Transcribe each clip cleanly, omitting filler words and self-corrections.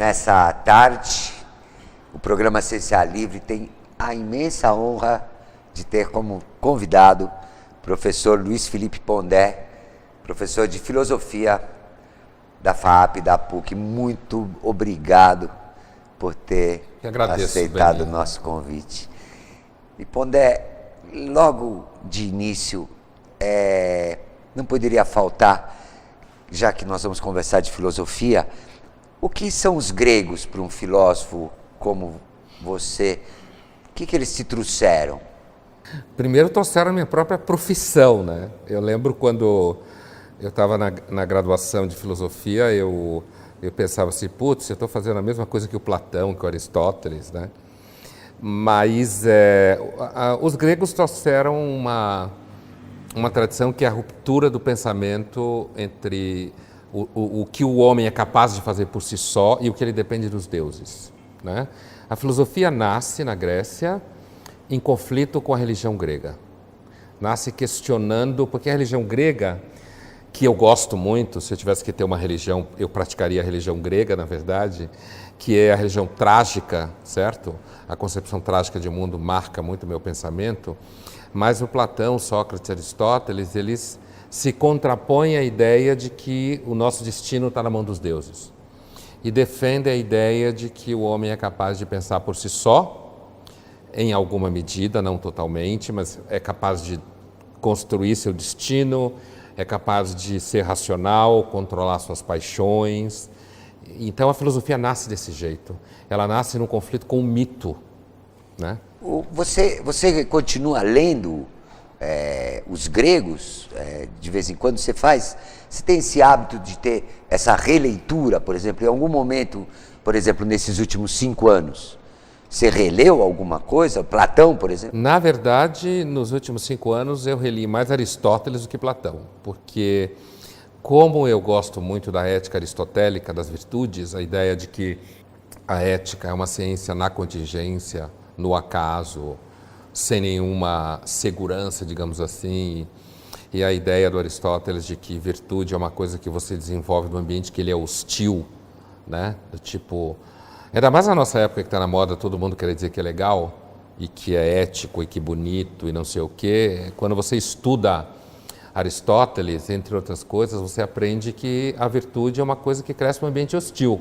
nessa tarde, o programa Ciência Livre tem a imensa honra de ter como convidado o professor Luiz Felipe Pondé, professor de Filosofia da FAAP, da PUC. Muito obrigado por ter aceitado o nosso convite. E Pondé, logo de início, não poderia faltar, já que nós vamos conversar de filosofia, o que são os gregos para um filósofo como você? O que eles te trouxeram? Primeiro trouxeram a minha própria profissão, né? Eu lembro quando eu estava na graduação de filosofia, eu pensava assim, putz, eu estou fazendo a mesma coisa que o Platão, que o Aristóteles, né? Mas os gregos trouxeram uma tradição que é a ruptura do pensamento entre o que o homem é capaz de fazer por si só e o que ele depende dos deuses, né? A filosofia nasce na Grécia em conflito com a religião grega. Nasce questionando, porque a religião grega, que eu gosto muito, se eu tivesse que ter uma religião, eu praticaria a religião grega, na verdade, que é a religião trágica, certo? A concepção trágica de mundo marca muito o meu pensamento, mas o Platão, Sócrates, Aristóteles, eles se contrapõem à ideia de que o nosso destino está na mão dos deuses e defendem a ideia de que o homem é capaz de pensar por si só, em alguma medida, não totalmente, mas é capaz de construir seu destino, é capaz de ser racional, controlar suas paixões. Então a filosofia nasce desse jeito. Ela nasce num conflito com o mito, né? Você continua lendo os gregos? De vez em quando você tem esse hábito de ter essa releitura, por exemplo, em algum momento, por exemplo, nesses últimos 5 anos, você releu alguma coisa? Platão, por exemplo? Na verdade, nos últimos 5 anos eu reli mais Aristóteles do que Platão, porque como eu gosto muito da ética aristotélica das virtudes, a ideia de que a ética é uma ciência na contingência, no acaso, sem nenhuma segurança, digamos assim, e a ideia do Aristóteles de que virtude é uma coisa que você desenvolve no ambiente que ele é hostil, né? Do tipo, ainda mais na nossa época que está na moda, todo mundo quer dizer que é legal e que é ético e que bonito e não sei o quê. Quando você estuda Aristóteles, entre outras coisas, você aprende que a virtude é uma coisa que cresce no ambiente hostil.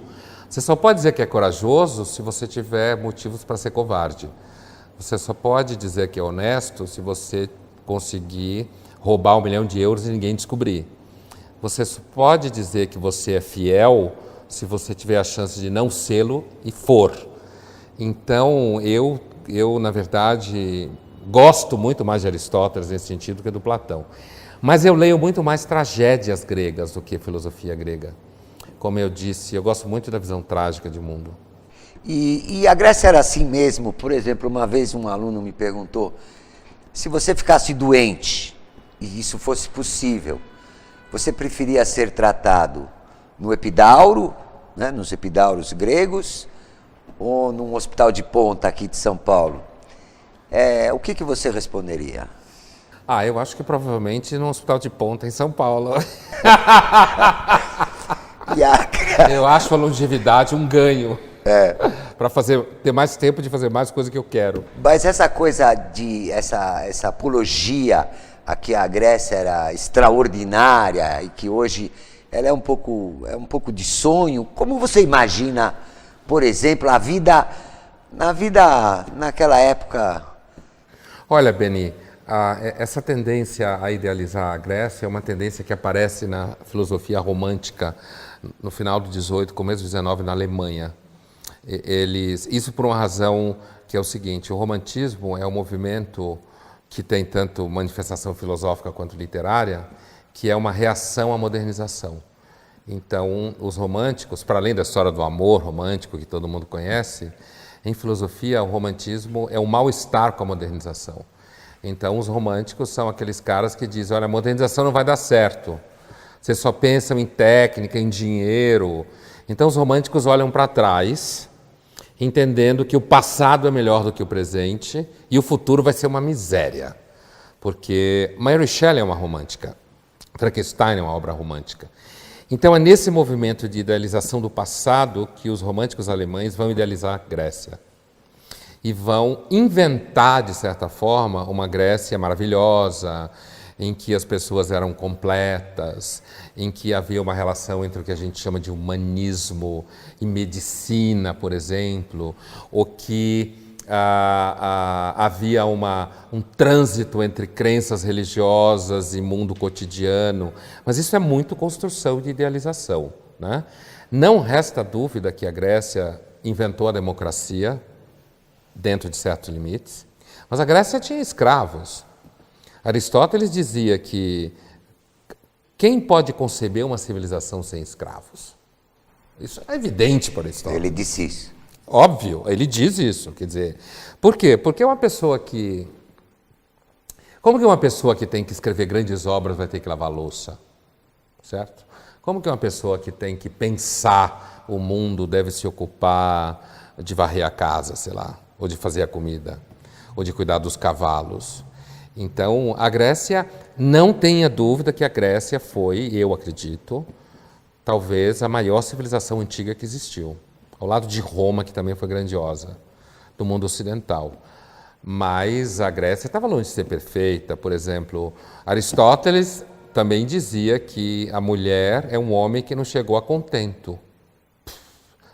Você só pode dizer que é corajoso se você tiver motivos para ser covarde. Você só pode dizer que é honesto se você conseguir roubar 1 milhão de euros e ninguém descobrir. Você só pode dizer que você é fiel se você tiver a chance de não sê-lo e for. Então, eu, na verdade, gosto muito mais de Aristóteles nesse sentido do que do Platão. Mas eu leio muito mais tragédias gregas do que filosofia grega. Como eu disse, eu gosto muito da visão trágica de mundo. E a Grécia era assim mesmo? Por exemplo, uma vez um aluno me perguntou, se você ficasse doente, e isso fosse possível, você preferia ser tratado no Epidauro, né, nos Epidauros gregos, ou num hospital de ponta aqui de São Paulo? O que você responderia? Eu acho que provavelmente num hospital de ponta em São Paulo. Eu acho a longevidade um ganho. Para ter mais tempo de fazer mais coisas que eu quero. Mas essa coisa essa apologia a que a Grécia era extraordinária e que hoje ela é um pouco de sonho. Como você imagina, por exemplo, a vida naquela época? Olha, Beni, essa tendência a idealizar a Grécia é uma tendência que aparece na filosofia romântica no final do 18, começo do 19 na Alemanha. Isso por uma razão que é o seguinte: o romantismo é um movimento que tem tanto manifestação filosófica quanto literária, que é uma reação à modernização. Então, os românticos, para além da história do amor romântico que todo mundo conhece, em filosofia o romantismo é um mal-estar com a modernização. Então, os românticos são aqueles caras que dizem, olha, a modernização não vai dar certo, vocês só pensam em técnica, em dinheiro. Então, os românticos olham para trás, entendendo que o passado é melhor do que o presente e o futuro vai ser uma miséria. Porque Mary Shelley é uma romântica, Frankenstein é uma obra romântica. Então é nesse movimento de idealização do passado que os românticos alemães vão idealizar a Grécia. E vão inventar, de certa forma, uma Grécia maravilhosa, em que as pessoas eram completas, em que havia uma relação entre o que a gente chama de humanismo e medicina, por exemplo, ou que havia um trânsito entre crenças religiosas e mundo cotidiano. Mas isso é muito construção de idealização, né? Não resta dúvida que a Grécia inventou a democracia, dentro de certos limites, mas a Grécia tinha escravos. Aristóteles dizia que quem pode conceber uma civilização sem escravos? Isso é evidente para Aristóteles. Ele disse isso. Óbvio, ele diz isso. Quer dizer, por quê? Porque uma pessoa que... Como que uma pessoa que tem que escrever grandes obras vai ter que lavar louça? Certo? Como que uma pessoa que tem que pensar o mundo deve se ocupar de varrer a casa, sei lá, ou de fazer a comida, ou de cuidar dos cavalos? Então, a Grécia, não tenha dúvida que a Grécia foi, eu acredito, talvez a maior civilização antiga que existiu, ao lado de Roma, que também foi grandiosa, do mundo ocidental. Mas a Grécia estava longe de ser perfeita. Por exemplo, Aristóteles também dizia que a mulher é um homem que não chegou a contento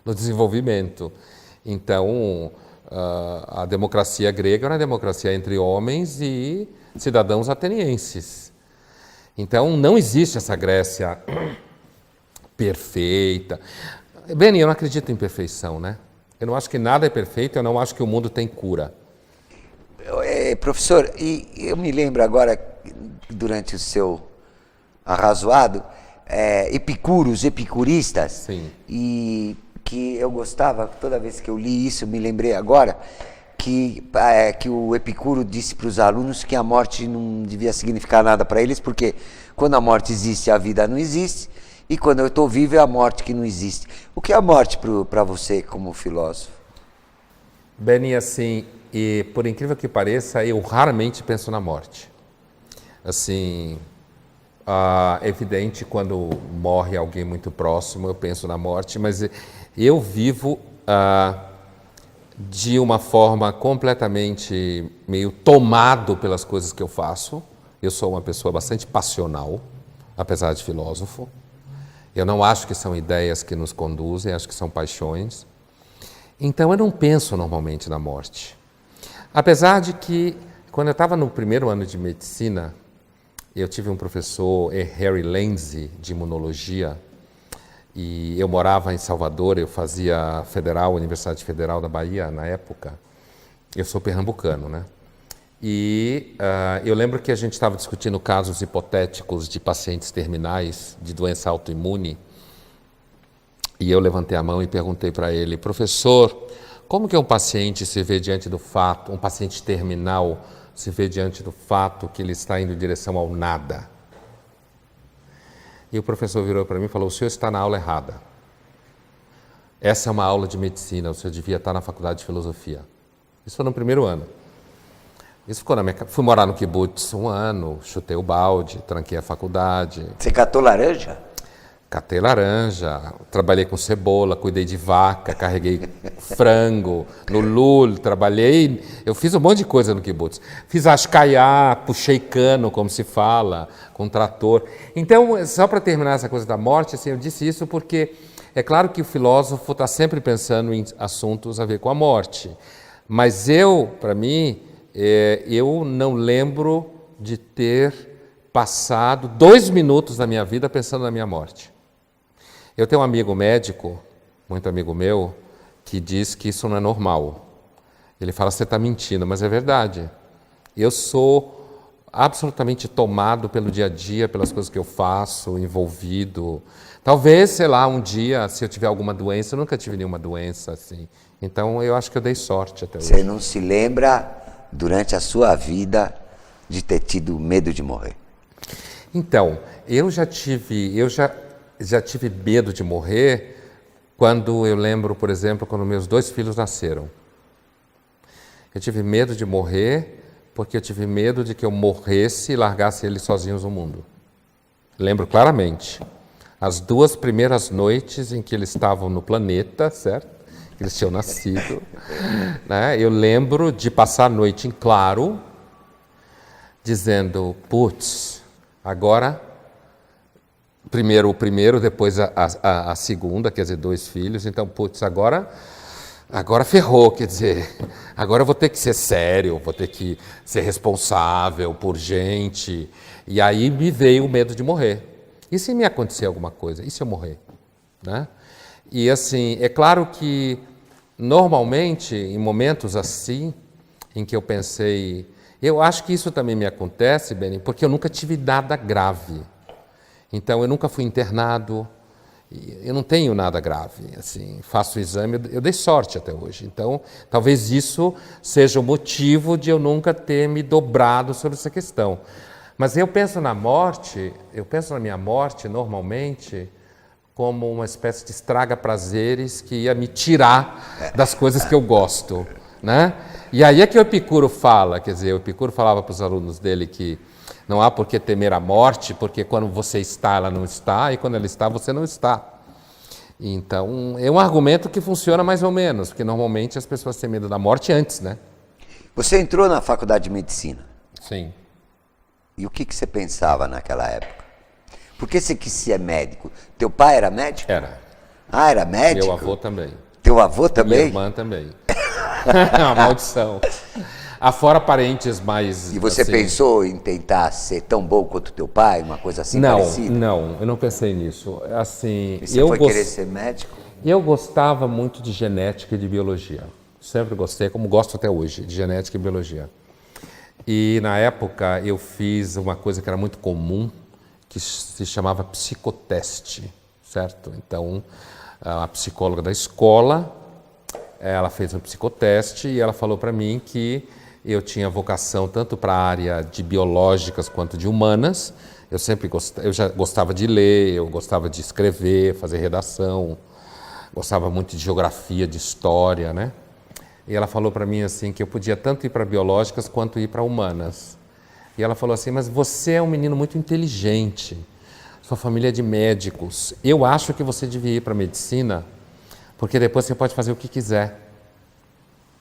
no desenvolvimento. Então, a democracia grega era uma democracia entre homens e cidadãos atenienses. Então, não existe essa Grécia perfeita. Beni, eu não acredito em perfeição, né? Eu não acho que nada é perfeito, eu não acho que o mundo tem cura. Professor, e eu me lembro agora, durante o seu arrazoado, Epicúros, epicuristas, Sim. E que eu gostava, toda vez que eu li isso, me lembrei agora, que o Epicuro disse para os alunos que a morte não devia significar nada para eles, porque quando a morte existe, a vida não existe, e quando eu estou vivo, é a morte que não existe. O que é a morte para você, como filósofo? Beni, assim, e por incrível que pareça, eu raramente penso na morte. Assim, é evidente, quando morre alguém muito próximo, eu penso na morte, mas eu vivo de uma forma completamente meio tomado pelas coisas que eu faço. Eu sou uma pessoa bastante passional, apesar de filósofo. Eu não acho que são ideias que nos conduzem, acho que são paixões. Então eu não penso normalmente na morte. Apesar de que, quando eu estava no primeiro ano de medicina, eu tive um professor, Harry Lenzi, de imunologia, e eu morava em Salvador, eu fazia Federal, Universidade Federal da Bahia, na época. Eu sou pernambucano, né? E eu lembro que a gente estava discutindo casos hipotéticos de pacientes terminais de doença autoimune, e eu levantei a mão e perguntei para ele: professor, como que um paciente se vê diante do fato, um paciente terminal se vê diante do fato que ele está indo em direção ao nada? E o professor virou para mim e falou: o senhor está na aula errada. Essa é uma aula de medicina, o senhor devia estar na faculdade de filosofia. Isso foi no primeiro ano. Isso ficou na minha... Fui morar no kibutz 1 ano, chutei o balde, tranquei a faculdade. Você catou laranja? Catei laranja, trabalhei com cebola, cuidei de vaca, carreguei frango no lul, trabalhei... Eu fiz um monte de coisa no kibutz. Fiz ascaiá, puxei cano, como se fala, com trator. Então, só para terminar essa coisa da morte, assim, eu disse isso porque é claro que o filósofo está sempre pensando em assuntos a ver com a morte. Mas para mim... eu não lembro de ter passado 2 minutos da minha vida pensando na minha morte. Eu tenho um amigo médico, muito amigo meu, que diz que isso não é normal. Ele fala: você está mentindo, mas é verdade. Eu sou absolutamente tomado pelo dia a dia, pelas coisas que eu faço, envolvido. Talvez, sei lá, um dia, se eu tiver alguma doença, eu nunca tive nenhuma doença assim. Então, eu acho que eu dei sorte até hoje. Você não se lembra, durante a sua vida, de ter tido medo de morrer? Então, eu já tive medo de morrer quando eu lembro, por exemplo, quando meus 2 filhos nasceram. Eu tive medo de morrer porque eu tive medo de que eu morresse e largasse eles sozinhos no mundo. Lembro claramente. As 2 primeiras noites em que eles estavam no planeta, certo? Eles tinham nascido. Né? Eu lembro de passar a noite em claro, dizendo, putz, agora, primeiro o primeiro, depois a segunda, quer dizer, 2 filhos, então, putz, agora ferrou, quer dizer, agora eu vou ter que ser sério, vou ter que ser responsável por gente. E aí me veio o medo de morrer. E se me acontecer alguma coisa? E se eu morrer? Né? E assim, é claro que normalmente, em momentos assim, em que eu pensei... Eu acho que isso também me acontece, Beni, porque eu nunca tive nada grave. Então, eu nunca fui internado, eu não tenho nada grave. Assim, faço o exame, eu dei sorte até hoje. Então, talvez isso seja o motivo de eu nunca ter me dobrado sobre essa questão. Mas eu penso na minha morte, normalmente, como uma espécie de estraga-prazeres que ia me tirar das coisas que eu gosto, né? E aí é que o Epicuro fala, quer dizer, o Epicuro falava para os alunos dele que não há por que temer a morte, porque quando você está, ela não está, e quando ela está, você não está. Então, é um argumento que funciona mais ou menos, porque normalmente as pessoas têm medo da morte antes, né? Você entrou na faculdade de medicina. Sim. E o que você pensava naquela época? Por que você quis ser médico? Teu pai era médico? Era. Ah, era médico? Meu avô também. Teu avô também? Minha irmã também. Uma maldição. Afora parentes mais... E você assim... pensou em tentar ser tão bom quanto teu pai? Uma coisa assim parecida? Não, eu não pensei nisso. Assim, E você foi querer ser médico? Eu gostava muito de genética e de biologia. Sempre gostei, como gosto até hoje, de genética e biologia. E na época eu fiz uma coisa que era muito comum, que se chamava psicoteste, certo? Então, a psicóloga da escola, ela fez um psicoteste e ela falou para mim que eu tinha vocação tanto para a área de biológicas quanto de humanas. Eu já gostava de ler, eu gostava de escrever, fazer redação, gostava muito de geografia, de história, né? E ela falou para mim assim que eu podia tanto ir para biológicas quanto ir para humanas. E ela falou assim, mas você é um menino muito inteligente, sua família é de médicos, eu acho que você devia ir para medicina, porque depois você pode fazer o que quiser,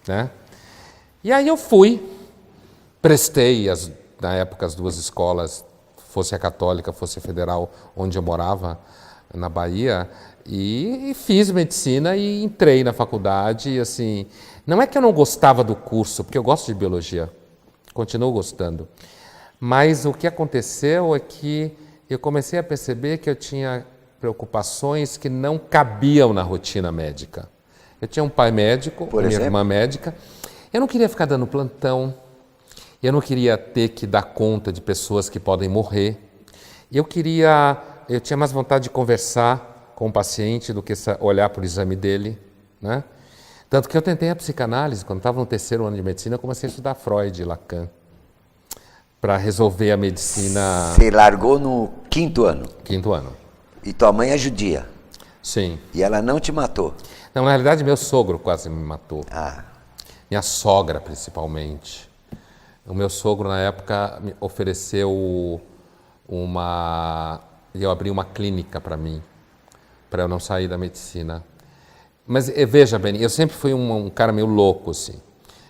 né? E aí eu fui, prestei, na época, as 2 escolas, fosse a católica, fosse a federal, onde eu morava, na Bahia, e fiz medicina e entrei na faculdade. E, assim, não é que eu não gostava do curso, porque eu gosto de biologia, continuo gostando, mas o que aconteceu é que eu comecei a perceber que eu tinha preocupações que não cabiam na rotina médica. Eu tinha um pai médico, minha irmã médica. Eu não queria ficar dando plantão, eu não queria ter que dar conta de pessoas que podem morrer. Eu tinha mais vontade de conversar com o paciente do que olhar para o exame dele, né? Tanto que eu tentei a psicanálise, quando estava no 3º ano de medicina, eu comecei a estudar Freud e Lacan, para resolver a medicina... Você largou no 5º ano? 5º ano. E tua mãe é judia? Sim. E ela não te matou? Não, na realidade, meu sogro quase me matou. Ah. Minha sogra, principalmente. O meu sogro, na época, me ofereceu eu abri uma clínica para mim, para eu não sair da medicina. Mas veja bem, eu sempre fui um cara meio louco, assim.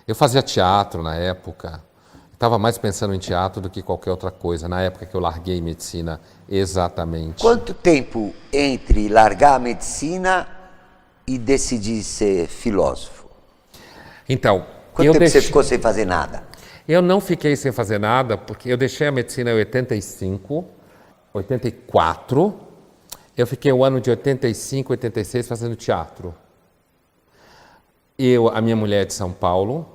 Eu fazia teatro na época, estava mais pensando em teatro do que qualquer outra coisa, na época que eu larguei medicina, exatamente. Quanto tempo entre largar a medicina e decidir ser filósofo? Então, quanto tempo você ficou sem fazer nada? Eu não fiquei sem fazer nada, porque eu deixei a medicina em 84, eu fiquei o ano de 85, 86 fazendo teatro. A minha mulher é de São Paulo,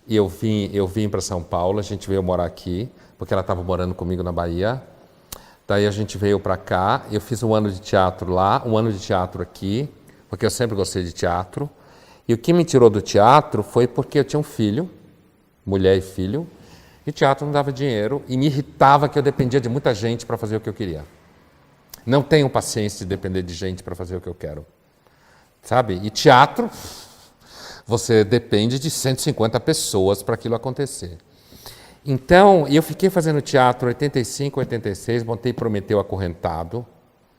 e eu vim para São Paulo, a gente veio morar aqui, porque ela estava morando comigo na Bahia. Daí a gente veio para cá, eu fiz um ano de teatro lá, um ano de teatro aqui, porque eu sempre gostei de teatro. E o que me tirou do teatro foi porque eu tinha um filho, mulher e filho, e o teatro não dava dinheiro, e me irritava que eu dependia de muita gente para fazer o que eu queria. Não tenho paciência de depender de gente para fazer o que eu quero. Sabe? E teatro, você depende de 150 pessoas para aquilo acontecer. Então, eu fiquei fazendo teatro 85, 86, montei Prometeu Acorrentado,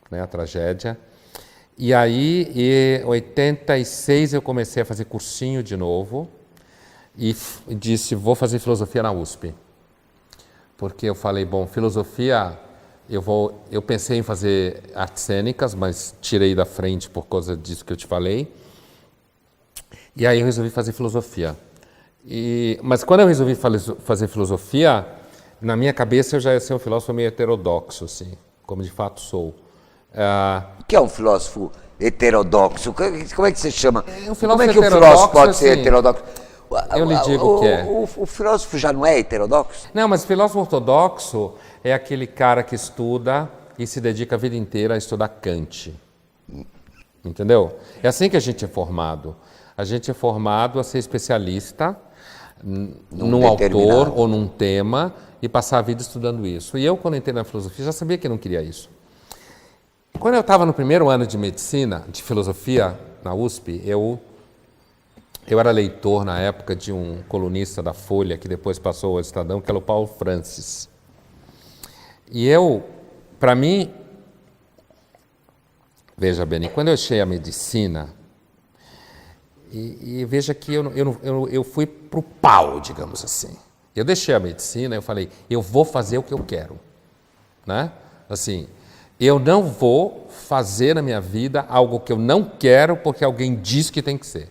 né, a tragédia. E aí, em 86, eu comecei a fazer cursinho de novo e disse, vou fazer filosofia na USP. Porque eu falei, bom, filosofia, eu pensei em fazer artes cênicas, mas tirei da frente por causa disso que eu te falei. E aí eu resolvi fazer filosofia. Mas quando eu resolvi fazer filosofia, na minha cabeça eu já ia ser um filósofo meio heterodoxo, assim, como de fato sou. O que é um filósofo heterodoxo? Como é que você chama? Como é que o filósofo pode ser heterodoxo? Eu lhe digo o que é. O filósofo já não é heterodoxo? Não, mas filósofo ortodoxo é aquele cara que estuda e se dedica a vida inteira a estudar Kant. Entendeu? É assim que a gente é formado. A gente é formado a ser especialista num autor ou num tema e passar a vida estudando isso. E eu, quando entrei na filosofia, já sabia que não queria isso. Quando eu estava no primeiro ano de medicina, de filosofia, na USP, eu era leitor na época de um colunista da Folha, que depois passou ao Estadão, que era o Paulo Francis. E para mim, veja bem, quando eu achei a medicina, e veja que eu fui para o pau, digamos assim. Eu deixei a medicina, eu falei, eu vou fazer o que eu quero. Né? Assim, eu não vou fazer na minha vida algo que eu não quero porque alguém diz que tem que ser.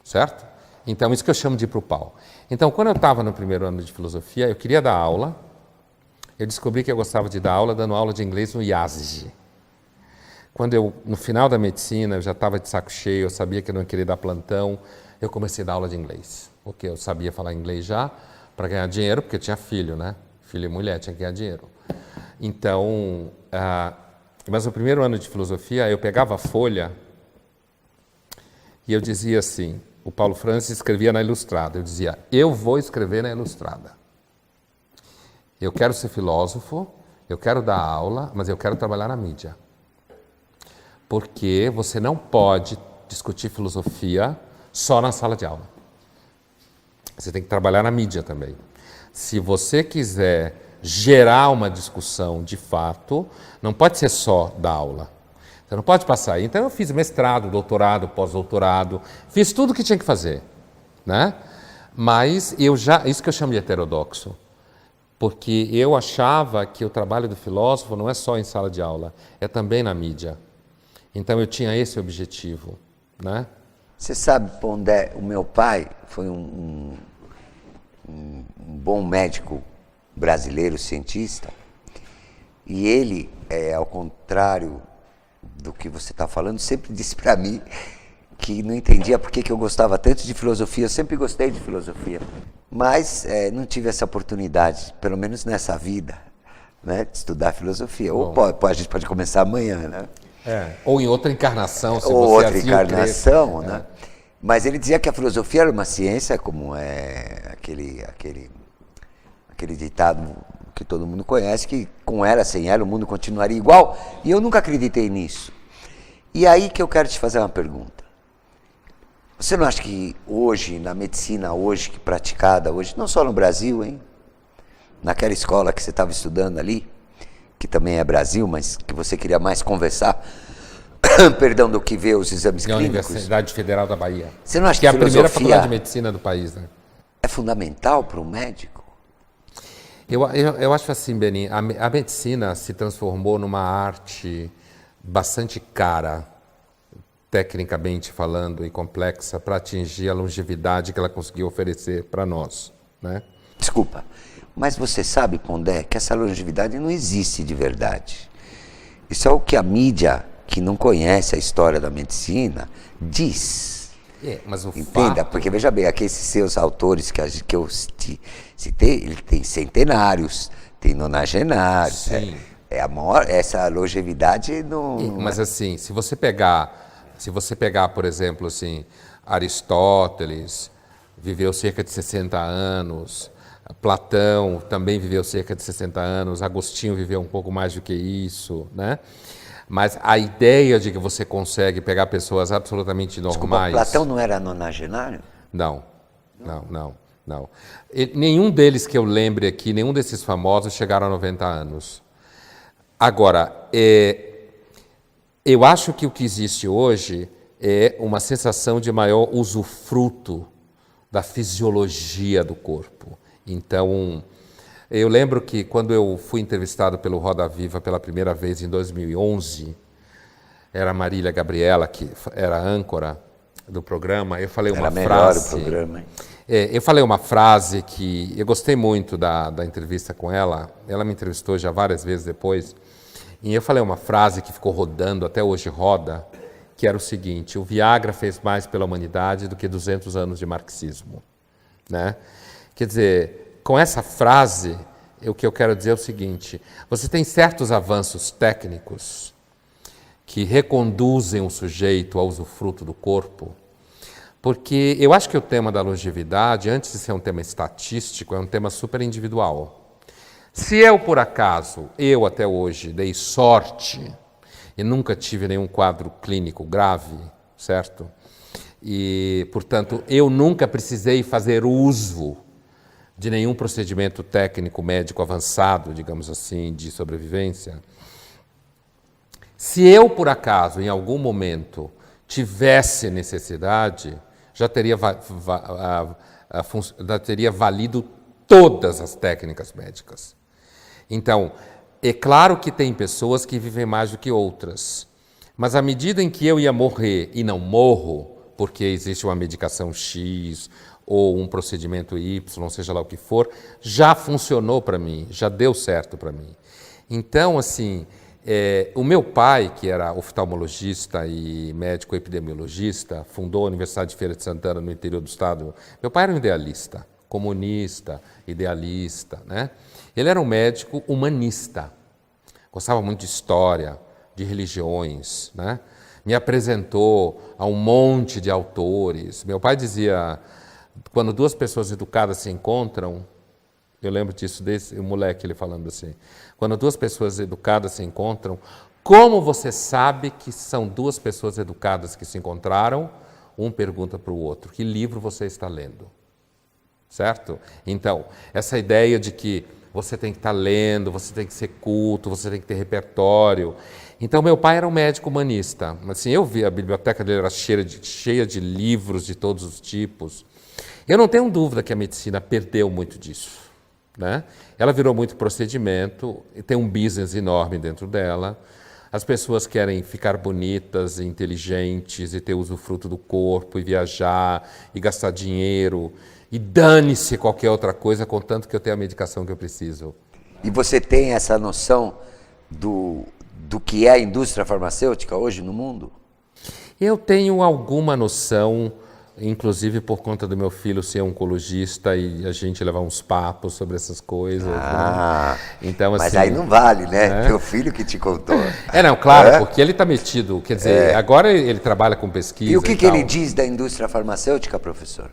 Certo? Então, isso que eu chamo de ir para o pau. Então, quando eu estava no primeiro ano de filosofia, eu queria dar aula. Eu descobri que eu gostava de dar aula, dando aula de inglês no IASG. Quando no final da medicina, eu já estava de saco cheio, eu sabia que eu não queria dar plantão, eu comecei a dar aula de inglês. Porque eu sabia falar inglês já, para ganhar dinheiro, porque eu tinha filho, né? Filho e mulher, tinha que ganhar dinheiro. Então, mas no primeiro ano de filosofia, eu pegava a folha e eu dizia assim, o Paulo Francis escrevia na Ilustrada, eu dizia, eu vou escrever na Ilustrada. Eu quero ser filósofo, eu quero dar aula, mas eu quero trabalhar na mídia. Porque você não pode discutir filosofia só na sala de aula. Você tem que trabalhar na mídia também. Se você quiser gerar uma discussão de fato, não pode ser só da aula. Você não pode passar. Então eu fiz mestrado, doutorado, pós-doutorado, fiz tudo o que tinha que fazer, né? Mas isso que eu chamo de heterodoxo, porque eu achava que o trabalho do filósofo não é só em sala de aula, é também na mídia. Então eu tinha esse objetivo, né? Você sabe, Pondé, o meu pai foi um bom médico brasileiro, cientista, e ele, ao contrário do que você está falando, sempre disse para mim que não entendia por que eu gostava tanto de filosofia. Eu sempre gostei de filosofia, mas não tive essa oportunidade, pelo menos nessa vida, né, de estudar filosofia. Ou a gente pode começar amanhã, né? Ou em outra encarnação, se ou você outra assim encarnação, né? Mas ele dizia que a filosofia era uma ciência, como é aquele ditado que todo mundo conhece, que com ela, sem ela, o mundo continuaria igual. E eu nunca acreditei nisso. E aí que eu quero te fazer uma pergunta. Você não acha que hoje, na medicina hoje, que praticada hoje, não só no Brasil, hein? Naquela escola que você estava estudando ali, que também é Brasil, mas que você queria mais conversar, perdão, do que ver os exames clínicos. Universidade Federal da Bahia. Você não acha que é a filosofia primeira faculdade de medicina do país, né? É fundamental para um médico? Eu acho assim, Beni, a medicina se transformou numa arte bastante cara, tecnicamente falando, e complexa, para atingir a longevidade que ela conseguiu oferecer para nós, né? Desculpa, mas você sabe, Pondé, que essa longevidade não existe de verdade. Isso é o que a mídia, que não conhece a história da medicina, diz. Mas o Entenda, fato... porque veja bem, aqueles seus autores que eu citei, ele tem centenários, tem nonagenários. Sim. A maior, essa longevidade não... Mas assim, se você pegar, por exemplo, assim, Aristóteles viveu cerca de 60 anos, Platão também viveu cerca de 60 anos, Agostinho viveu um pouco mais do que isso, né? Mas a ideia de que você consegue pegar pessoas absolutamente normais... Desculpa, Platão não era nonagenário? Não. Nenhum deles que eu lembre aqui, nenhum desses famosos chegaram a 90 anos. Agora, Eu acho que o que existe hoje é uma sensação de maior usufruto da fisiologia do corpo. Então, eu lembro que quando eu fui entrevistado pelo Roda Viva pela primeira vez em 2011, era a Marília Gabriela, que era a âncora do programa, eu falei uma frase... Era melhor o programa, hein? Eu falei uma frase que eu gostei muito da entrevista com ela. Ela me entrevistou já várias vezes depois. E eu falei uma frase que ficou rodando, até hoje roda, que era o seguinte: o Viagra fez mais pela humanidade do que 200 anos de marxismo. Né? Quer dizer, com essa frase, o que eu quero dizer é o seguinte: você tem certos avanços técnicos que reconduzem o sujeito ao usufruto do corpo, porque eu acho que o tema da longevidade, antes de ser um tema estatístico, é um tema super individual. Se eu, por acaso, até hoje, dei sorte e nunca tive nenhum quadro clínico grave, certo? E, portanto, eu nunca precisei fazer uso de nenhum procedimento técnico médico avançado, digamos assim, de sobrevivência. Se eu, por acaso, em algum momento, tivesse necessidade, já teria valido todas as técnicas médicas. Então, é claro que tem pessoas que vivem mais do que outras, mas à medida em que eu ia morrer e não morro, porque existe uma medicação X ou um procedimento Y, seja lá o que for, já funcionou para mim, já deu certo para mim. Então, assim, o meu pai, que era oftalmologista e médico epidemiologista, fundou a Universidade de Feira de Santana no interior do estado. Meu pai era um idealista, comunista, idealista, né? Ele era um médico humanista, gostava muito de história, de religiões, né? Me apresentou a um monte de autores. Meu pai dizia, quando duas pessoas educadas se encontram, eu lembro disso, desse moleque ele falando assim, quando duas pessoas educadas se encontram, como você sabe que são duas pessoas educadas que se encontraram? Um pergunta para o outro, que livro você está lendo? Certo? Então, essa ideia de que você tem que estar lendo, você tem que ser culto, você tem que ter repertório. Então, meu pai era um médico humanista. Assim, eu vi, a biblioteca dele era cheia de livros de todos os tipos. Eu não tenho dúvida que a medicina perdeu muito disso. Né? Ela virou muito procedimento, tem um business enorme dentro dela. As pessoas querem ficar bonitas, inteligentes e ter usufruto do corpo, e viajar, e gastar dinheiro, e dane-se qualquer outra coisa, contanto que eu tenha a medicação que eu preciso. E você tem essa noção do que é a indústria farmacêutica hoje no mundo? Eu tenho alguma noção, inclusive por conta do meu filho ser oncologista e a gente levar uns papos sobre essas coisas. Né? Então, mas assim, aí não vale, né? Teu filho que te contou. Não, claro, porque ele está metido, quer dizer, agora ele trabalha com pesquisa. E o que ele diz da indústria farmacêutica, professor?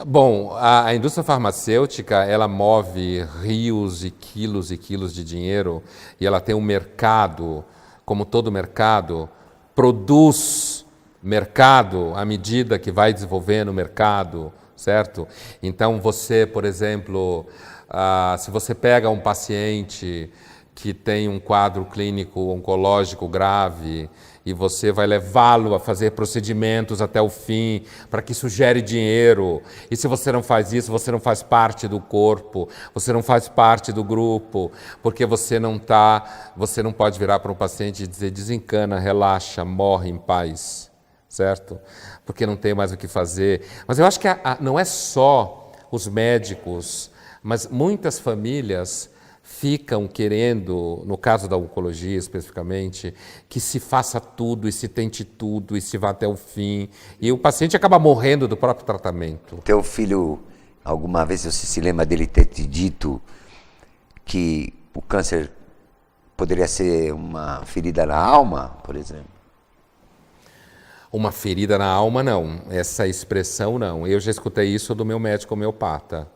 Bom, a indústria farmacêutica, ela move rios e quilos de dinheiro e ela tem um mercado, como todo mercado, produz mercado à medida que vai desenvolvendo o mercado, certo? Então você, por exemplo, se você pega um paciente que tem um quadro clínico oncológico grave e você vai levá-lo a fazer procedimentos até o fim para que isso gere dinheiro, e se você não faz isso, você não faz parte do corpo, você não faz parte do grupo, porque você não pode virar para um paciente e dizer desencana, relaxa, morre em paz. Certo? Porque não tem mais o que fazer. Mas eu acho que não é só os médicos, mas muitas famílias ficam querendo, no caso da oncologia especificamente, que se faça tudo e se tente tudo e se vá até o fim. E o paciente acaba morrendo do próprio tratamento. Teu filho, alguma vez você se lembra dele ter te dito que o câncer poderia ser uma ferida na alma, por exemplo? Uma ferida na alma, não. Essa expressão, não. Eu já escutei isso do meu médico homeopata.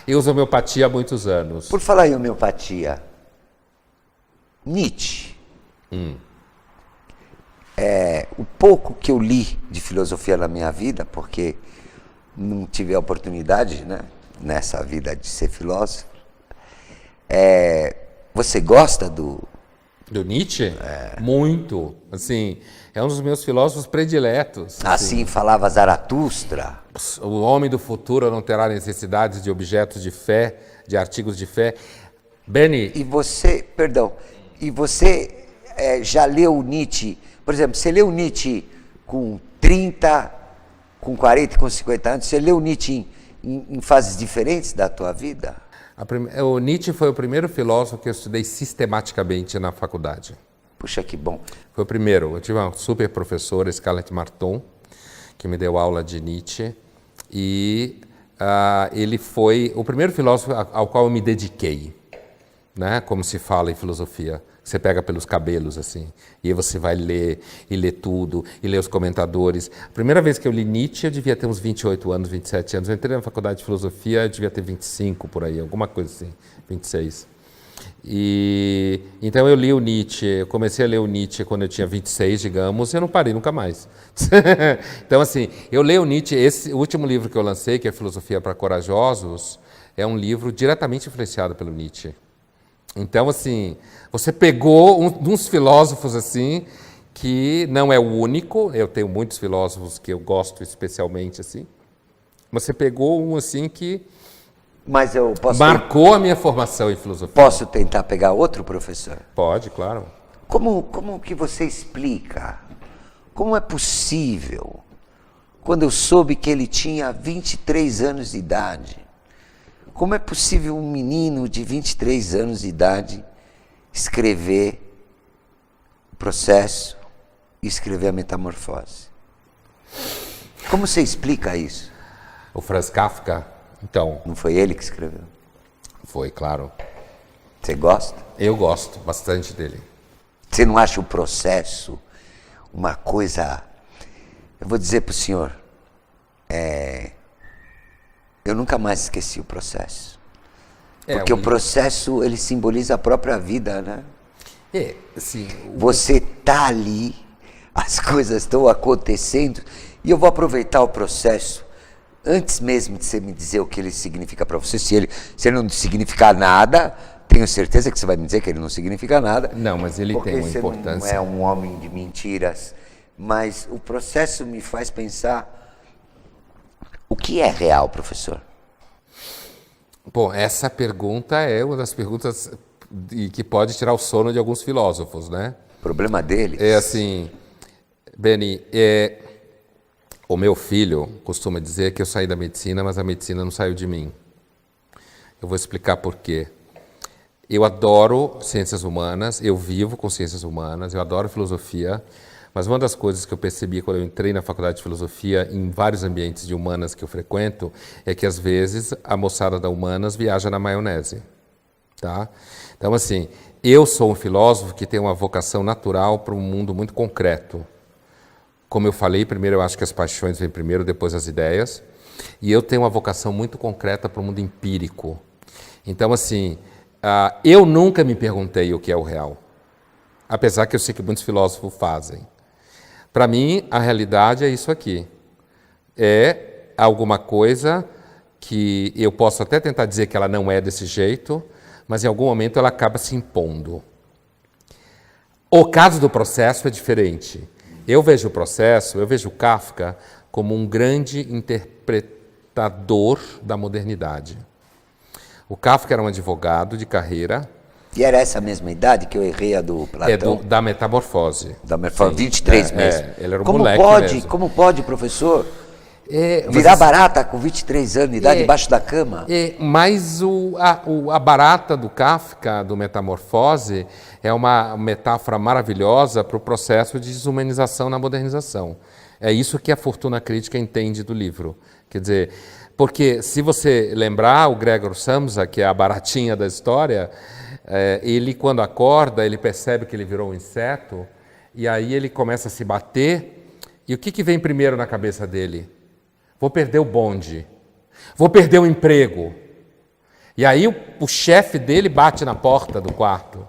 Eu uso homeopatia há muitos anos. Por falar em homeopatia, Nietzsche. O pouco que eu li de filosofia na minha vida, porque não tive a oportunidade, né, nessa vida de ser filósofo, você gosta Do Nietzsche? Muito. Assim, é um dos meus filósofos prediletos. Assim falava Zaratustra. O homem do futuro não terá necessidade de objetos de fé, de artigos de fé. Benny, E você, perdão, já leu Nietzsche? Por exemplo, você leu Nietzsche com 30, com 40, com 50 anos? Você leu Nietzsche em fases diferentes da tua vida? o Nietzsche foi o primeiro filósofo que eu estudei sistematicamente na faculdade. Puxa, que bom. Foi o primeiro. Eu tive uma super professora, Scarlett Marton, que me deu aula de Nietzsche. E ele foi o primeiro filósofo ao qual eu me dediquei, né? Como se fala em filosofia. Você pega pelos cabelos, assim, e aí você vai ler, e lê tudo, e lê os comentadores. A primeira vez que eu li Nietzsche, eu devia ter uns 28 anos, 27 anos. Eu entrei na faculdade de filosofia, eu devia ter 25 por aí, alguma coisa assim, 26. E então eu li o Nietzsche, eu comecei a ler o Nietzsche quando eu tinha 26, digamos, e eu não parei nunca mais. Então, assim, eu leio o Nietzsche, o último livro que eu lancei, que é Filosofia para Corajosos, é um livro diretamente influenciado pelo Nietzsche. Então, assim, você pegou uns filósofos, assim, que não é o único, eu tenho muitos filósofos que eu gosto especialmente, assim, mas você pegou um, assim, que Mas eu marcou a minha formação em filosofia. posso tentar pegar outro, professor? Pode, claro. Como que você explica? Como é possível, quando eu soube que ele tinha 23 anos de idade, como é possível um menino de 23 anos de idade escrever o Processo e escrever a Metamorfose? Como você explica isso? O Franz Kafka, então, Não foi ele que escreveu? foi, claro. Você gosta? Eu gosto bastante dele. Você não acha o Processo uma coisa... Eu vou dizer para o senhor, eu nunca mais esqueci o Processo. Porque o Processo, ele simboliza a própria vida, né? Sim. Você tá ali, as coisas estão acontecendo, e eu vou aproveitar o Processo, antes mesmo de você me dizer o que ele significa para você. Se ele não significar nada, tenho certeza que você vai me dizer que ele não significa nada. Não, mas ele porque tem uma você importância. não é um homem de mentiras, mas o Processo me faz pensar, o que é real, professor? Bom, essa pergunta é uma das perguntas que pode tirar o sono de alguns filósofos, né? O problema dele? É assim, Benny, o meu filho costuma dizer que eu saí da medicina, mas a medicina não saiu de mim. Eu vou explicar por quê. Eu adoro ciências humanas, eu vivo com ciências humanas, eu adoro filosofia, mas uma das coisas que eu percebi quando eu entrei na faculdade de filosofia, em vários ambientes de humanas que eu frequento, é que às vezes a moçada da humanas viaja na maionese, tá? Então, assim, eu sou um filósofo que tem uma vocação natural para um mundo muito concreto. Como eu falei, primeiro eu acho que as paixões vêm primeiro, depois as ideias, e eu tenho uma vocação muito concreta para o mundo empírico. Então, assim, eu nunca me perguntei o que é o real, apesar que eu sei que muitos filósofos fazem. Para mim, a realidade é isso aqui. É alguma coisa que eu posso até tentar dizer que ela não é desse jeito, mas em algum momento ela acaba se impondo. O caso do Processo é diferente. Eu vejo o Processo, eu vejo o Kafka como um grande interpretador da modernidade. O Kafka era um advogado de carreira. E era essa mesma idade que eu errei a do Platão? Da Metamorfose. Da Metamorfose, 23 mesmo. Ele era um como moleque pode, mesmo. Como pode, professor, Mas virar barata com 23 anos de idade debaixo da cama? Mas a barata do Kafka, do Metamorfose, é uma metáfora maravilhosa para o processo de desumanização na modernização. É isso que a Fortuna Crítica entende do livro. Quer dizer, porque se você lembrar, o Gregor Samsa, que é a baratinha da história, ele quando acorda, ele percebe que ele virou um inseto, e aí ele começa a se bater, e o que vem primeiro na cabeça dele? Vou perder o bonde, vou perder o emprego. E aí o chefe dele bate na porta do quarto.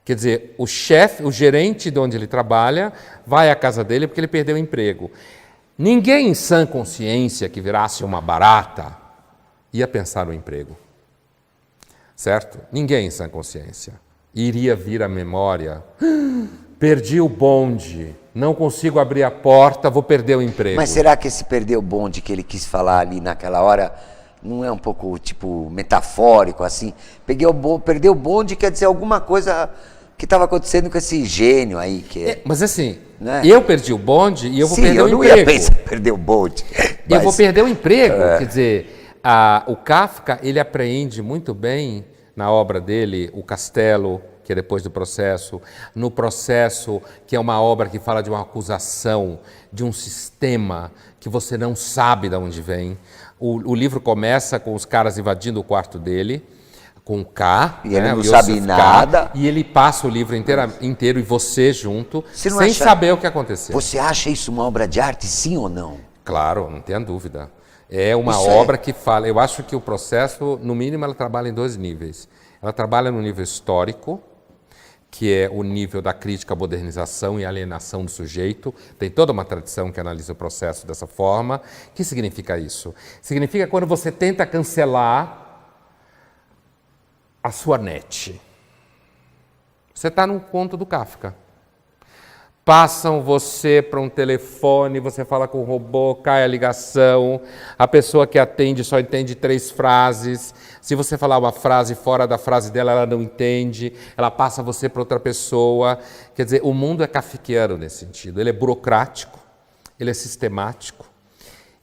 Quer dizer, o gerente de onde ele trabalha, vai à casa dele porque ele perdeu o emprego. Ninguém em sã consciência que virasse uma barata ia pensar no emprego. Certo? Ninguém em sã consciência. iria vir à memória: perdi o bonde, não consigo abrir a porta, vou perder o emprego. Mas será que esse perder o bonde que ele quis falar ali naquela hora não é um pouco, tipo, metafórico, assim? Perder o bonde quer dizer alguma coisa que estava acontecendo com esse gênio aí. Mas assim, né? eu perdi o bonde e eu vou Sim, perder o emprego. eu não ia pensar em perder o bonde. Eu vou perder o emprego. Quer dizer, o Kafka, ele apreende muito bem na obra dele, O Castelo, que é depois do Processo, no Processo, que é uma obra que fala de uma acusação, de um sistema que você não sabe de onde vem. O livro começa com os caras invadindo o quarto dele, com o K, e ele não Yosef sabe nada. E ele passa o livro inteiro e você junto, Você não sem acha... saber o que aconteceu. Você acha isso uma obra de arte, sim ou não? Claro, não tenha dúvida. É uma obra que fala... Eu acho que o Processo, no mínimo, ela trabalha em 2 níveis. Ela trabalha no nível histórico, que é o nível da crítica à modernização e alienação do sujeito. Tem toda uma tradição que analisa o Processo dessa forma. O que significa isso? Significa quando você tenta cancelar a sua net. Você está num ponto do Kafka. Passam você para um telefone, você fala com o robô, cai a ligação, a pessoa que atende só entende 3 frases. Se você falar uma frase fora da frase dela, ela não entende, ela passa você para outra pessoa. Quer dizer, o mundo é kafkiano nesse sentido. Ele é burocrático, ele é sistemático.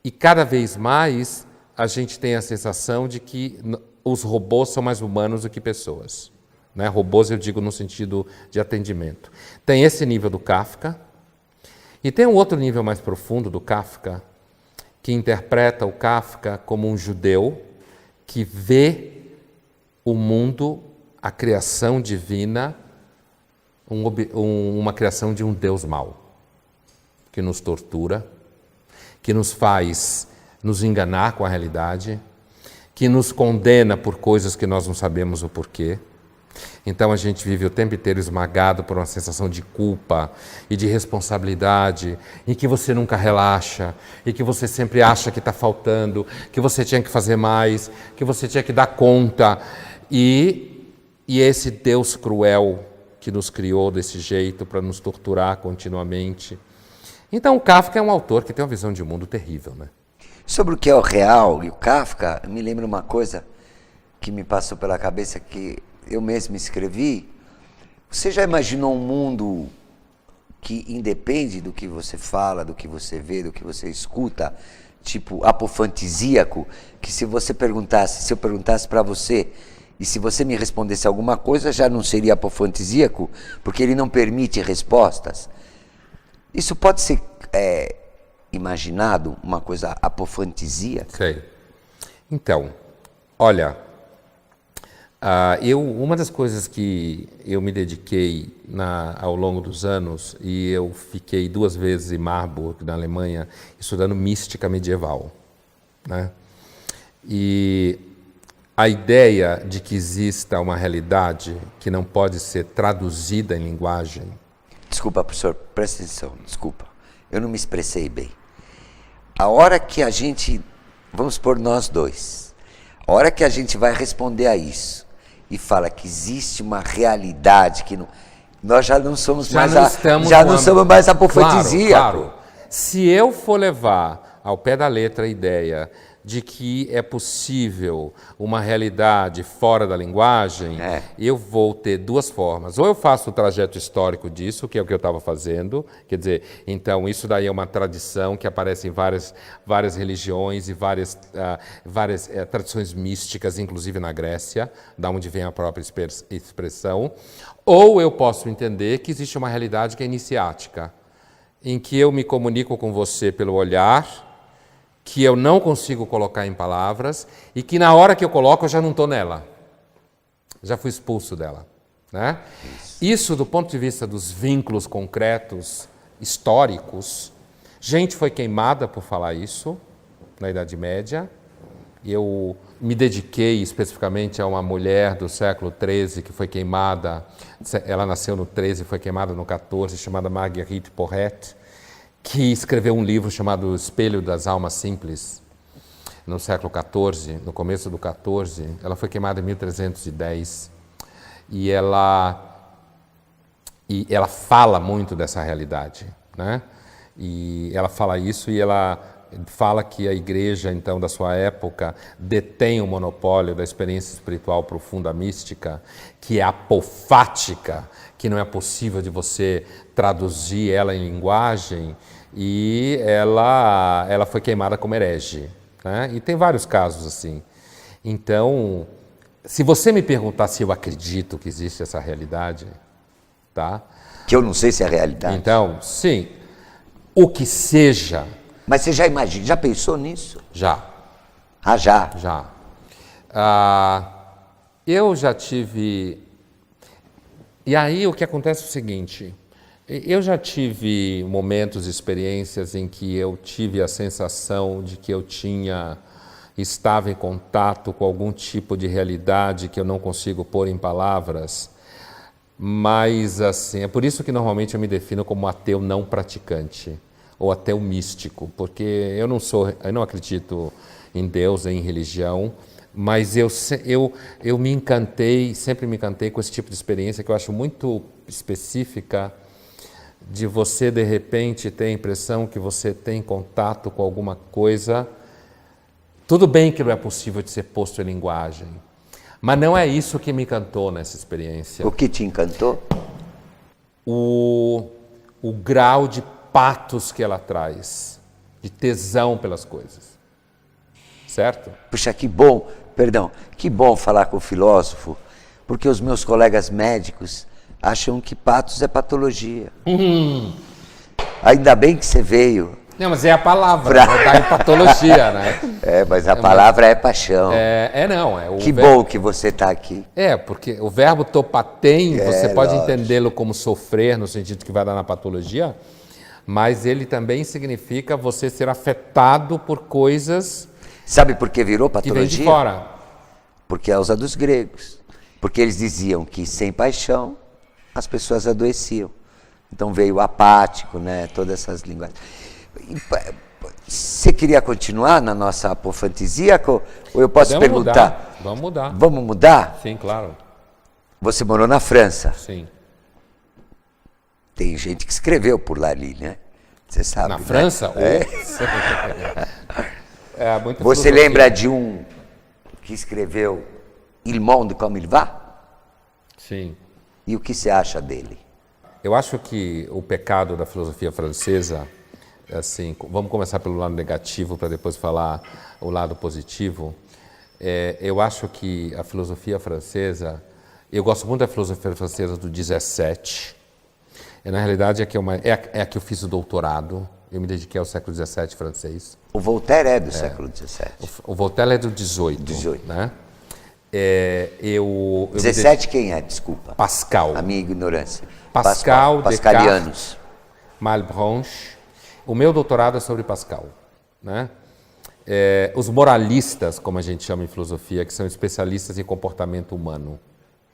E cada vez mais a gente tem a sensação de que os robôs são mais humanos do que pessoas. Né? Robôs eu digo no sentido de atendimento. Tem esse nível do Kafka, e tem um outro nível mais profundo do Kafka, que interpreta o Kafka como um judeu que vê o mundo, a criação divina, uma criação de um Deus mau, que nos tortura, que nos faz nos enganar com a realidade, que nos condena por coisas que nós não sabemos o porquê. Então a gente vive o tempo inteiro esmagado por uma sensação de culpa e de responsabilidade, em que você nunca relaxa, e que você sempre acha que está faltando, que você tinha que fazer mais, que você tinha que dar conta. E esse Deus cruel que nos criou desse jeito para nos torturar continuamente. Então o Kafka é um autor que tem uma visão de mundo terrível, né? Sobre o que é o real e o Kafka, me lembra uma coisa que me passou pela cabeça que eu mesmo escrevi. Você já imaginou um mundo que independe do que você fala, do que você vê, do que você escuta, tipo apofantisíaco, que se eu perguntasse para você, e se você me respondesse alguma coisa, já não seria apofantisíaco, porque ele não permite respostas? Isso pode ser imaginado, uma coisa apofantisíaca? Sei. Então, olha... uma das coisas que eu me dediquei ao longo dos anos, e eu fiquei 2 vezes em Marburg, na Alemanha, estudando mística medieval, né? E a ideia de que exista uma realidade que não pode ser traduzida em linguagem... Desculpa, professor, presta atenção, desculpa. Eu não me expressei bem. A hora que a gente, vamos supor nós dois, a hora que a gente vai responder a isso, e fala que existe uma realidade que não, nós já não somos mais apofantisíacos. Claro. Se eu for levar ao pé da letra a ideia de que é possível uma realidade fora da linguagem, eu vou ter 2 formas. Ou eu faço o trajeto histórico disso, que é o que eu estava fazendo, quer dizer, então isso daí é uma tradição que aparece em várias religiões e várias tradições místicas, inclusive na Grécia, da onde vem a própria expressão. Ou eu posso entender que existe uma realidade que é iniciática, em que eu me comunico com você pelo olhar, que eu não consigo colocar em palavras e que na hora que eu coloco eu já não estou nela. Já fui expulso dela, né? Isso do ponto de vista dos vínculos concretos, históricos. Gente foi queimada por falar isso na Idade Média. Eu me dediquei especificamente a uma mulher do século XIII que foi queimada, ela nasceu no XIII e foi queimada no XIV, chamada Marguerite Porret, que escreveu um livro chamado Espelho das Almas Simples, no século XIV, no começo do XIV. Ela foi queimada em 1310. e ela fala muito dessa realidade, né? E ela fala isso e ela fala que a igreja, então, da sua época, detém o monopólio da experiência espiritual profunda mística, que é apofática, que não é possível de você traduzir ela em linguagem, e ela foi queimada como herege, né? E tem vários casos assim. Então, se você me perguntar se eu acredito que existe essa realidade, tá? Que eu não sei se é realidade. Então, sim, o que seja... Mas você já imagina, já pensou nisso? Já. Ah, já? Já. Eu já tive... E aí o que acontece é o seguinte, eu já tive momentos, experiências em que eu tive a sensação de que eu estava em contato com algum tipo de realidade que eu não consigo pôr em palavras, mas assim, é por isso que normalmente eu me defino como ateu não praticante, ou ateu místico, porque eu não acredito em Deus, em religião, mas eu me encantei, sempre me encantei com esse tipo de experiência que eu acho muito específica, de você de repente ter a impressão que você tem contato com alguma coisa. Tudo bem que não é possível de ser posto em linguagem, mas não é isso que me encantou nessa experiência. O que te encantou? O grau de patos que ela traz, de tesão pelas coisas, certo? Puxa, que bom, que bom falar com o filósofo, porque os meus colegas médicos acham que patos é patologia. Ainda bem que você veio. Não, mas é a palavra, da patologia, né? Mas a palavra é paixão. Que bom que você está aqui. Porque o verbo topatem, você pode entendê-lo como sofrer, no sentido que vai dar na patologia, mas ele também significa você ser afetado por coisas... Sabe por que virou patologia? Que vem de fora. Por causa dos gregos. Porque eles diziam que sem paixão as pessoas adoeciam. Então veio o apático, né? Todas essas linguagens. Você queria continuar na nossa apofantesia? Ou eu posso perguntar? Vamos mudar. Vamos mudar? Sim, claro. Você morou na França. Sim. Tem gente que escreveu por lá ali, né? Você sabe. Na né? França? Você lembra de um que escreveu Il Monde comme il va? Sim. E o que você acha dele? Eu acho que o pecado da filosofia francesa, assim, vamos começar pelo lado negativo para depois falar o lado positivo. Eu acho que a filosofia francesa, eu gosto muito da filosofia francesa do 17. Na realidade é a que eu fiz o doutorado. Eu me dediquei ao século XVII francês. O Voltaire é do século XVII. O Voltaire é do 18. Né? 17 quem é? Desculpa. Pascal. A minha ignorância. Pascal, Pascalianos. Descartes, Malebranche. O meu doutorado é sobre Pascal. Né? Os moralistas, como a gente chama em filosofia, que são especialistas em comportamento humano.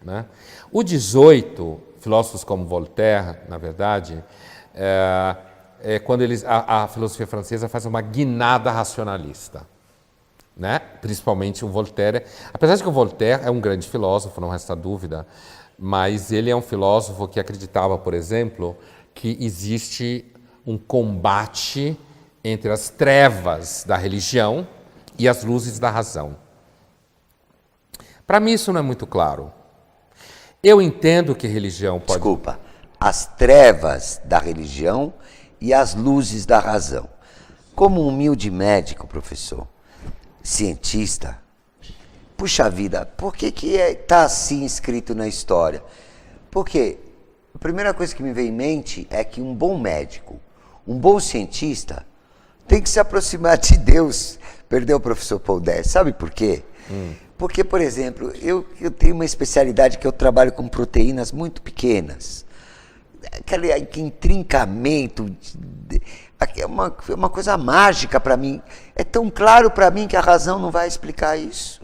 Né? O 18, filósofos como Voltaire, na verdade, quando a filosofia francesa faz uma guinada racionalista. Né? Principalmente o Voltaire. Apesar de que o Voltaire é um grande filósofo, não resta dúvida, mas ele é um filósofo que acreditava, por exemplo, que existe um combate entre as trevas da religião e as luzes da razão. Para mim isso não é muito claro. Eu entendo que religião pode... Desculpa, as trevas da religião e as luzes da razão. Como um humilde médico, professor, cientista, puxa vida, por que está assim escrito na história? Porque a primeira coisa que me vem em mente é que um bom médico, um bom cientista, tem que se aproximar de Deus. Perdeu o professor Pondé. Sabe por quê? Porque, por exemplo, eu tenho uma especialidade que eu trabalho com proteínas muito pequenas. Aquele intrincamento, é uma coisa mágica para mim. É tão claro para mim que a razão não vai explicar isso.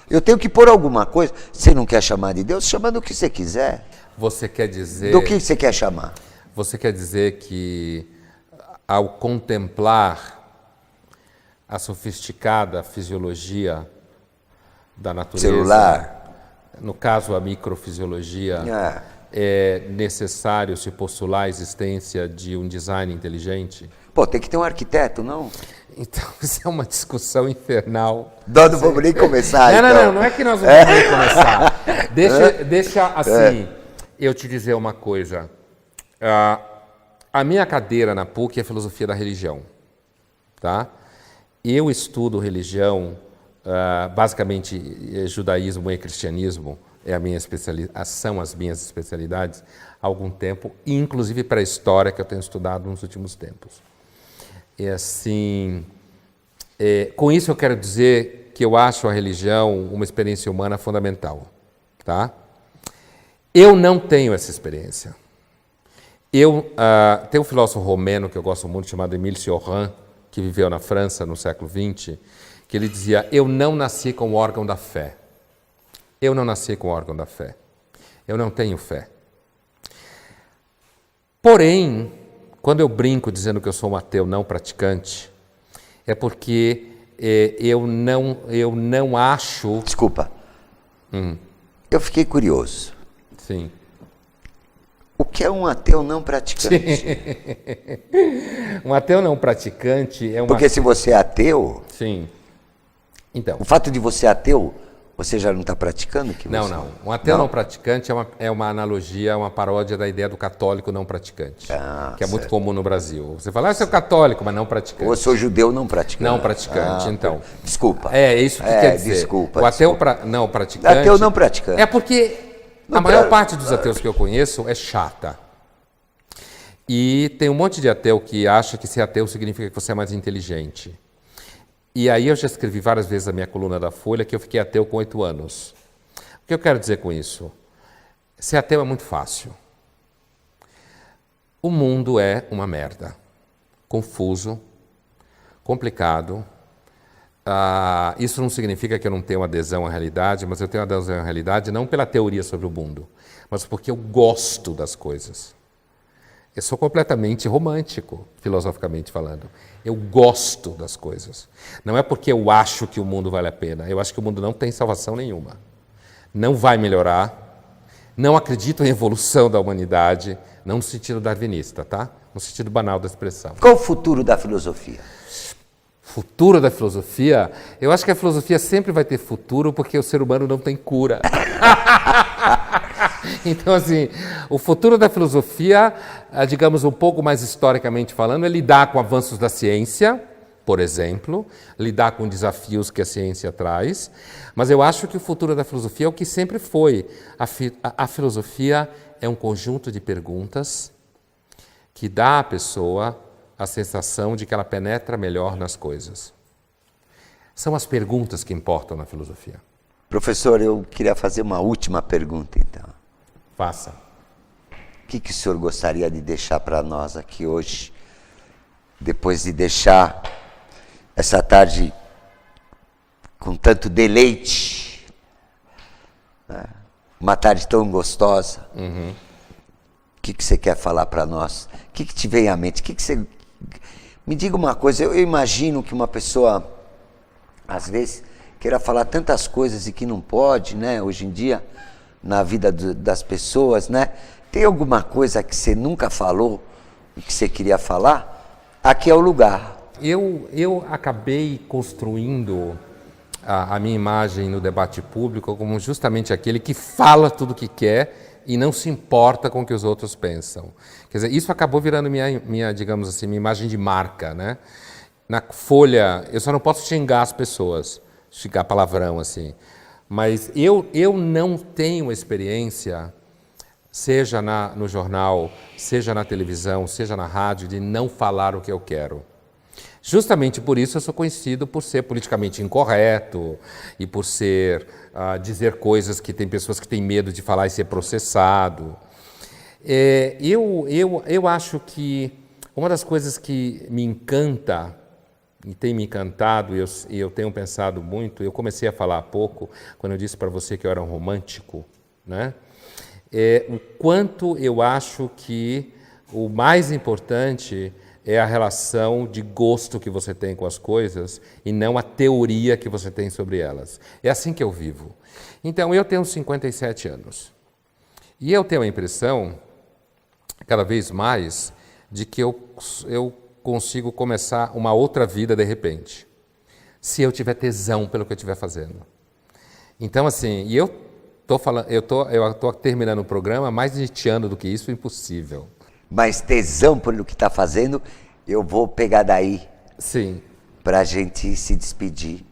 Eu tenho que pôr alguma coisa. Você não quer chamar de Deus? Chama do que você quiser. Você quer dizer... Do que você quer chamar? Você quer dizer que, ao contemplar a sofisticada fisiologia da natureza... Celular. no caso a microfisiologia, é necessário se postular a existência de um design inteligente? Pô, tem que ter um arquiteto, não? Então, isso é uma discussão infernal. Nós não vamos nem começar, Não é que nós não vamos nem começar. Deixa assim, eu te dizer uma coisa. A minha cadeira na PUC é filosofia da religião, tá? Eu estudo religião, basicamente judaísmo e cristianismo, são as minhas especialidades há algum tempo, inclusive para a história que eu tenho estudado nos últimos tempos. E assim, com isso eu quero dizer que eu acho a religião uma experiência humana fundamental, tá? Eu não tenho essa experiência. Tem um filósofo romeno que eu gosto muito, chamado Émile Cioran, que viveu na França no século XX, que ele dizia: eu não nasci com o órgão da fé. Eu não nasci com o órgão da fé. Eu não tenho fé. Porém, quando eu brinco dizendo que eu sou um ateu não praticante, é porque eu não acho... Desculpa. Eu fiquei curioso. Sim. O que é um ateu não praticante? Um ateu não praticante é uma... Porque se você é ateu... Sim. Então... O fato de você ser ateu, você já não está praticando? Não. Um ateu não praticante é uma analogia, uma paródia da ideia do católico não praticante, que é muito comum no Brasil. Você fala, eu sou católico, mas não praticante. Ou eu sou judeu não praticante. Não praticante, então. Desculpa. É isso que quer dizer. Desculpa. O ateu não praticante... Ateu não praticante. É porque a maior parte dos ateus que eu conheço é chata. E tem um monte de ateu que acha que ser ateu significa que você é mais inteligente. E aí eu já escrevi várias vezes na minha coluna da Folha que eu fiquei ateu com 8 anos. O que eu quero dizer com isso? Ser ateu é muito fácil. O mundo é uma merda. Confuso, complicado. Isso não significa que eu não tenho adesão à realidade, mas eu tenho adesão à realidade não pela teoria sobre o mundo, mas porque eu gosto das coisas. Eu sou completamente romântico, filosoficamente falando. Eu gosto das coisas. Não é porque eu acho que o mundo vale a pena. Eu acho que o mundo não tem salvação nenhuma. Não vai melhorar. Não acredito em evolução da humanidade. Não no sentido darwinista, tá? No sentido banal da expressão. Qual o futuro da filosofia? Futuro da filosofia? Eu acho que a filosofia sempre vai ter futuro porque o ser humano não tem cura. Então, assim, o futuro da filosofia, digamos um pouco mais historicamente falando, é lidar com avanços da ciência, por exemplo, lidar com desafios que a ciência traz, mas eu acho que o futuro da filosofia é o que sempre foi. A filosofia é um conjunto de perguntas que dá à pessoa a sensação de que ela penetra melhor nas coisas. São as perguntas que importam na filosofia. Professor, eu queria fazer uma última pergunta, então. Faça. O que o senhor gostaria de deixar para nós aqui hoje, depois de deixar essa tarde com tanto deleite, né? Uma tarde tão gostosa? O que você quer falar para nós? O que te vem à mente? Me diga uma coisa, eu imagino que uma pessoa, às vezes, queira falar tantas coisas e que não pode, né, hoje em dia, na vida das pessoas, né? Tem alguma coisa que você nunca falou e que você queria falar? Aqui é o lugar. Eu acabei construindo a minha imagem no debate público como justamente aquele que fala tudo o que quer e não se importa com o que os outros pensam. Quer dizer, isso acabou virando minha, digamos assim, minha imagem de marca, né? Na Folha, eu só não posso xingar as pessoas, xingar palavrão, assim. Mas eu não tenho experiência, seja no jornal, seja na televisão, seja na rádio, de não falar o que eu quero. Justamente por isso eu sou conhecido por ser politicamente incorreto e por dizer coisas que tem pessoas que têm medo de falar e ser processado. Eu acho que uma das coisas que me encanta e tem me encantado, e eu tenho pensado muito, eu comecei a falar há pouco, quando eu disse para você que eu era um romântico, né? O quanto eu acho que o mais importante é a relação de gosto que você tem com as coisas e não a teoria que você tem sobre elas. É assim que eu vivo. Então, eu tenho 57 anos. E eu tenho a impressão, cada vez mais, de que eu consigo começar uma outra vida de repente. Se eu tiver tesão pelo que eu estiver fazendo. Então, assim, e eu tô terminando o programa mais nietzscheano do que isso, impossível. Mas tesão pelo que está fazendo, eu vou pegar daí. Sim. Para a gente se despedir.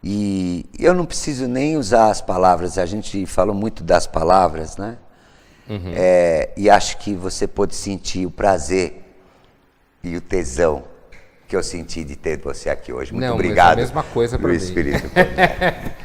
E eu não preciso nem usar as palavras, a gente falou muito das palavras, né? Uhum. E acho que você pôde sentir o prazer e o tesão que eu senti de ter você aqui hoje. Muito obrigado. Mas é a mesma coisa para mim. Luiz Felipe Pondé.